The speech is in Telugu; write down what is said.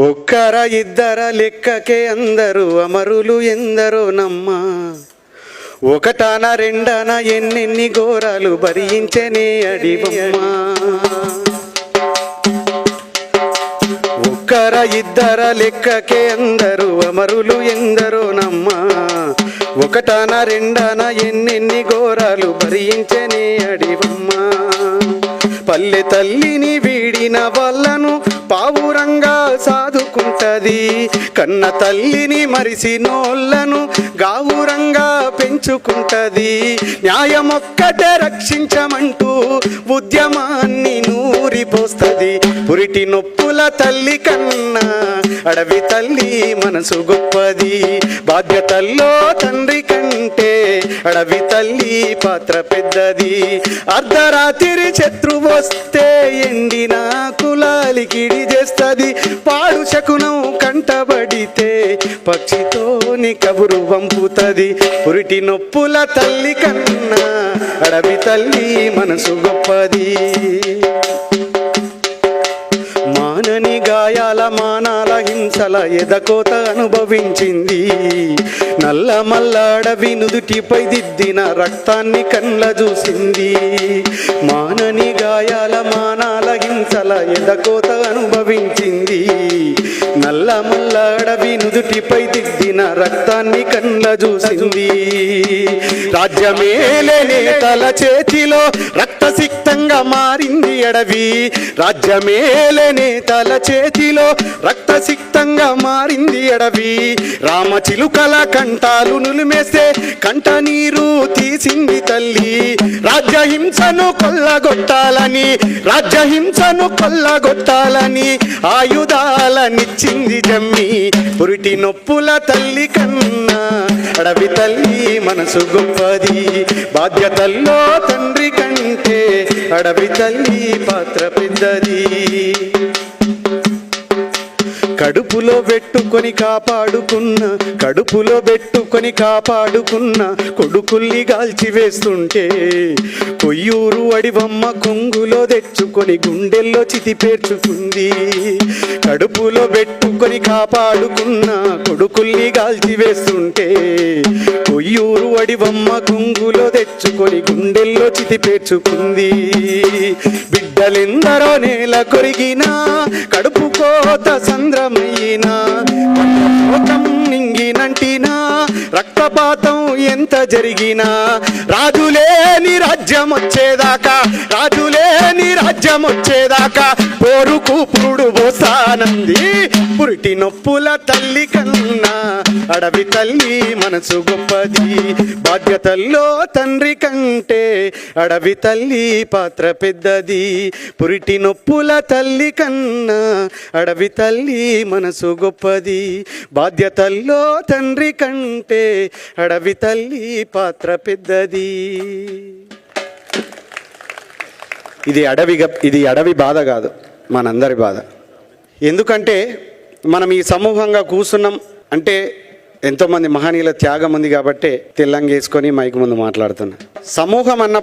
ఒక్కర ఇద్దర లెక్కకే అందరూ అమరులు ఎందరో నమ్మ. ఒకటాన రెండన ఎన్నెన్ని ఘోరాలు భరించనే అడివమ్మ. ఒక్కర ఇద్దర లెక్కకే అందరూ అమరులు ఎందరో నమ్మ. ఒకటాన రెండన ఎన్నెన్ని ఘోరాలు భరించనే అడివమ్మ. పల్లె తల్లిని వీడిన వాళ్ళను పావురంగా సాదుకుంటది. కన్న తల్లిని మరిసినోళ్ళను గావురంగా పెంచుకుంటది. న్యాయమొక్కటే రక్షించమంటూ ఉద్యమాన్ని నూరిపోస్తది. పురిటి నొప్పుల తల్లి కన్నా అడవి తల్లి మనసు గొప్పది. బాధ్యతల్లో తండ్రి కంటే అడవి తల్లి పాత్ర పెద్దది. అర్ధరాత్రి శత్రువు వస్తే ఎండిన కులాలికిడి చేస్తది. పాడు శకునం కంటబడితే పక్షితోని కబురు పంపుతది. పురిటి నొప్పుల తల్లి కన్నా అడవి తల్లి మనసు గొప్పది. మానని గాయాల మానాల హింసల ఎదకోత అనుభవించింది. నల్ల మల్ల అడవి నుదుటిపై దిద్దిన రక్తాన్ని కళ్ళ చూసింది. మానని గాయాల మానాల హింసల ఎదకోత అనుభవించింది. నల్ల మల్ల అడవి నుదుటిపై దిద్దిన రక్తాన్ని కళ్ళ చూసింది. రాజ్యమేలే నేతల చేతిలో రక్తసిక్తంగా మారింది అడవి. రాజ్యమేలే నేతల చేతిలో రక్తసిక్తంగా మారింది అడవి. రామచిలుకల కంటాలు నులిమేస్తే కంట నీరు తీసింది తల్లి. రాజ్యహింసను కొల్లగొట్టాలని రాజ్యహింసను కొల్లగొట్టాలని ఆయుధాలనిచ్చింది జమ్మి. పురిటి నొప్పుల తల్లి కన్నా అడవి తల్లి మనసు గొప్పది. బాధ్యతల్లో తండ్రి కంటే అడవి తల్లి పాత్ర పెద్దది. కడుపులో పెట్టుకొని కాపాడుకున్న కొడుకుల్ని గాల్చి వేస్తుంటే కొయ్యూరు అడివమ్మ కొంగులో తెచ్చుకొని గుండెల్లో చితి పేర్చుకుంది. కడుపులో పెట్టుకొని కాపాడుకున్న కొడుకుల్ని గాల్చి వేస్తుంటే కొయ్యూరు అడివమ్మ కొంగులో తెచ్చుకొని గుండెల్లో చితి పేర్చుకుంది. బిడ్డలెందరో నేల కొరిగినా కడుపు కోత సంద్రమైనా లోకం నింగినంటినా రక్తపాతం ఎంత జరిగినా రాజులేని రాజ్యం వచ్చేదాకా పోరుకు పురుడు పోసానంది. పురిటి నొప్పుల తల్లి కన్నా అడవి తల్లి మనసు గొప్పది. బాధ్యతల్లో తండ్రి కంటే అడవి తల్లి పాత్ర పెద్దది. పురిటి నొప్పుల తల్లి కన్నా అడవి తల్లి మనసు గొప్పది. బాధ్యతల్లో తండ్రి కంటే అడవి తల్లి పాత్ర పెద్దది. ఇది అడవి బాధ కాదు, మనందరి బాధ. ఎందుకంటే మనం ఈ సమూహంగా కూర్చున్నాం అంటే ఎంతోమంది మహనీయుల త్యాగం ఉంది కాబట్టి తెల్లంగేసుకొని మైకు ముందు మాట్లాడుతున్నా. సమూహం అన్న